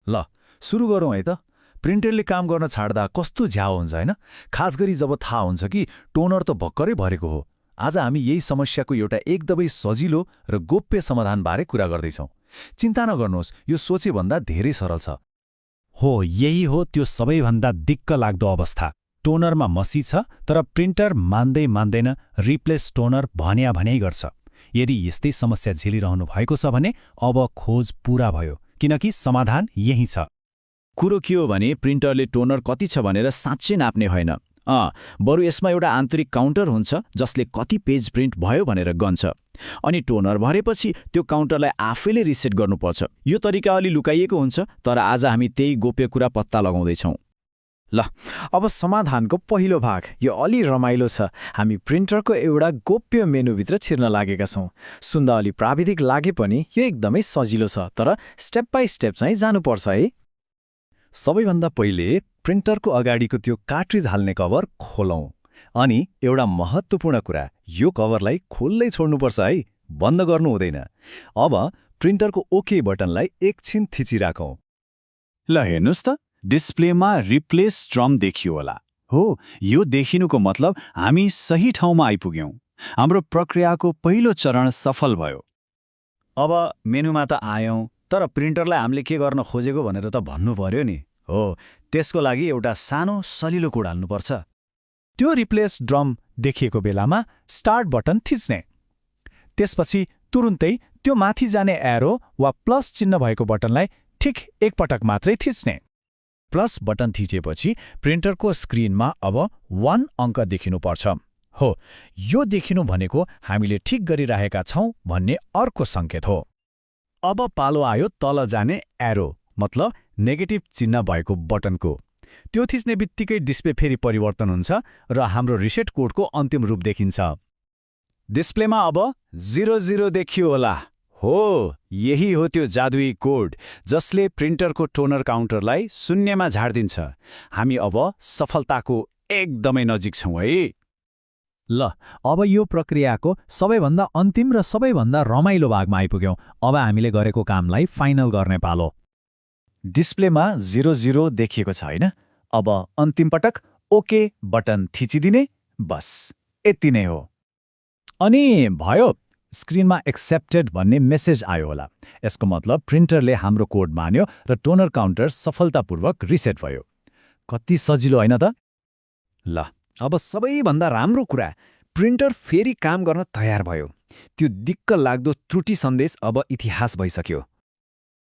ल सुरु गरौँ है त। प्रिन्टरले काम गर्न छाड्दा कस्तो झ्याउ हुन्छ हैन, खास गरी जब थाहा हुन्छ कि टोनर त भर्खरै भरेको हो। आज हामी यही समस्याको एउटा एकदमै सजिलो र गोप्य समाधानबारे कुरा गर्दैछौँ। चिन्ता नगर्नुहोस्, यो सोचेभन्दा धेरै सरल छ। हो, यही हो त्यो सबैभन्दा दिक्क लाग्दो अवस्था। टोनरमा मसी छ तर प्रिन्टर मान्दैन रिप्लेस टोनर भन्या गर्छ। यदि यस्तै समस्या झेलिरहनु भएको छ भने अब खोज पूरा भयो, किनकि समाधान यही छ। कुरो के हो भने प्रिन्टरले टोनर कति छ भनेर साँच्चै नाप्ने होइन। बरु यसमा एउटा आन्तरिक काउन्टर हुन्छ जसले कति पेज प्रिन्ट भयो भनेर गन्छ। अनि टोनर भरेपछि त्यो काउन्टरलाई आफैले रिसेट गर्नुपर्छ। यो तरिका अलि लुकाइएको हुन्छ, तर आज हामी त्यही गोप्य कुरा पत्ता लगाउँदैछौँ। ल, अब समाधानको पहिलो भाग। यो अलि रमाइलो छ। हामी प्रिन्टरको एउटा गोप्य मेनुभित्र छिर्न लागेका छौँ। सुन्दा अलि प्राविधिक लागे पनि यो एकदमै सजिलो छ, तर स्टेप बाई स्टेप चाहिँ जानुपर्छ है। सबैभन्दा पहिले प्रिन्टरको अगाडिको त्यो कार्ट्रिज हाल्ने कभर खोलौँ। अनि एउटा महत्त्वपूर्ण कुरा, यो कभरलाई खोल्दै छोड्नुपर्छ है, बन्द गर्नु हुँदैन। अब प्रिन्टरको ओके बटनलाई एकछिन थिचिराखौँ। ल हेर्नुहोस् त, डिस्प्लेमा रिप्लेस ड्रम देखियो होला। हो, यो देखिनुको मतलब हामी सही ठाउँमा आइपुग्यौँ। हाम्रो प्रक्रियाको पहिलो चरण सफल भयो। अब मेनुमा त आयौँ, तर प्रिन्टरलाई हामीले के गर्न खोजेको भनेर त भन्नु पर्यो नि। हो, त्यसको लागि एउटा सानो सलिलो कोड हाल्नुपर्छ। त्यो रिप्लेस ड्रम देखिएको बेलामा स्टार्ट बटन थिच्ने। त्यसपछि तुरुन्तै त्यो माथि जाने एरो वा प्लस चिन्ह भएको बटनलाई ठिक एकपटक मात्रै थिच्ने। प्लस बटन थिचेपछि प्रिन्टरको स्क्रिनमा अब 1 अङ्क देखिनुपर्छ। हो, यो देखिनु भनेको हामीले ठिक गरिरहेका छौँ भन्ने अर्को सङ्केत हो। अब पालो आयो तल जाने एरो, मतलब नेगेटिभ चिन्ह भएको बटनको। त्यो थिच्ने बित्तिकै डिस्प्ले फेरि परिवर्तन हुन्छ र हाम्रो रिसेट कोडको अन्तिम रूप देखिन्छ। डिस्प्लेमा अब 00 देखियो होला। हो, यही हो त्यो जादुई कोड जसले प्रिन्टरको टोनर काउन्टरलाई शून्यमा झार्दिन्छ। हामी अब सफलताको एकदमै नजिक छौँ है। ल, अब यो प्रक्रियाको सबैभन्दा अन्तिम र सबैभन्दा रमाइलो भागमा आइपुग्यौँ। अब हामीले गरेको कामलाई फाइनल गर्ने पालो। डिस्प्लेमा 00 देखिएको छ होइन? अब अन्तिम पटक ओके बटन थिचिदिने, बस यति नै हो। अनि भयो, स्क्रिनमा एक्सेप्टेड भन्ने मेसेज आयो होला। यसको मतलब प्रिन्टरले हाम्रो कोड मान्यो र टोनर काउन्टर सफलतापूर्वक रिसेट भयो। कति सजिलो होइन त? ल, अब सबैभन्दा राम्रो कुरा, प्रिन्टर फेरि काम गर्न तयार भयो। त्यो दिक्क लाग्दो त्रुटि सन्देश अब इतिहास भइसक्यो।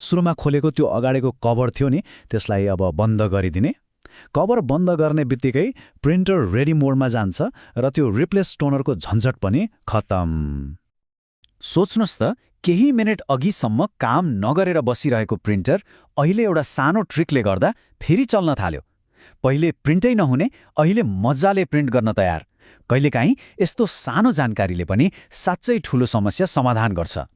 सुरुमा खोलेको त्यो अगाडिको कभर थियो नि, त्यसलाई अब बन्द गरिदिने। कभर बन्द गर्ने बित्तिकै प्रिन्टर रेडी मोडमा जान्छ र त्यो रिप्लेस टोनरको झन्झट पनि खतम। सोच्नुहोस् त, केही मिनेट अघिसम्म काम नगरेर बसिरहेको प्रिन्टर अहिले एउटा सानो ट्रिकले गर्दा फेरि चल्न थाल्यो। पहिले प्रिन्टै नहुने, अहिले मजाले प्रिन्ट गर्न तयार। कहिलेकाहीँ यस्तो सानो जानकारीले पनि साँच्चै ठूलो समस्या समाधान गर्छ।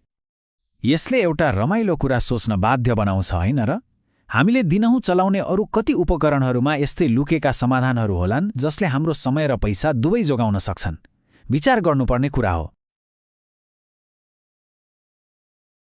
यसले एउटा रमाइलो कुरा सोच्न बाध्य बनाउँछ होइन र? हामीले दिनहुँ चलाउने अरू कति उपकरणहरूमा यस्तै लुकेका समाधानहरू होलान् जसले हाम्रो समय र पैसा दुवै जोगाउन सक्छन्। विचार गर्नुपर्ने कुरा हो।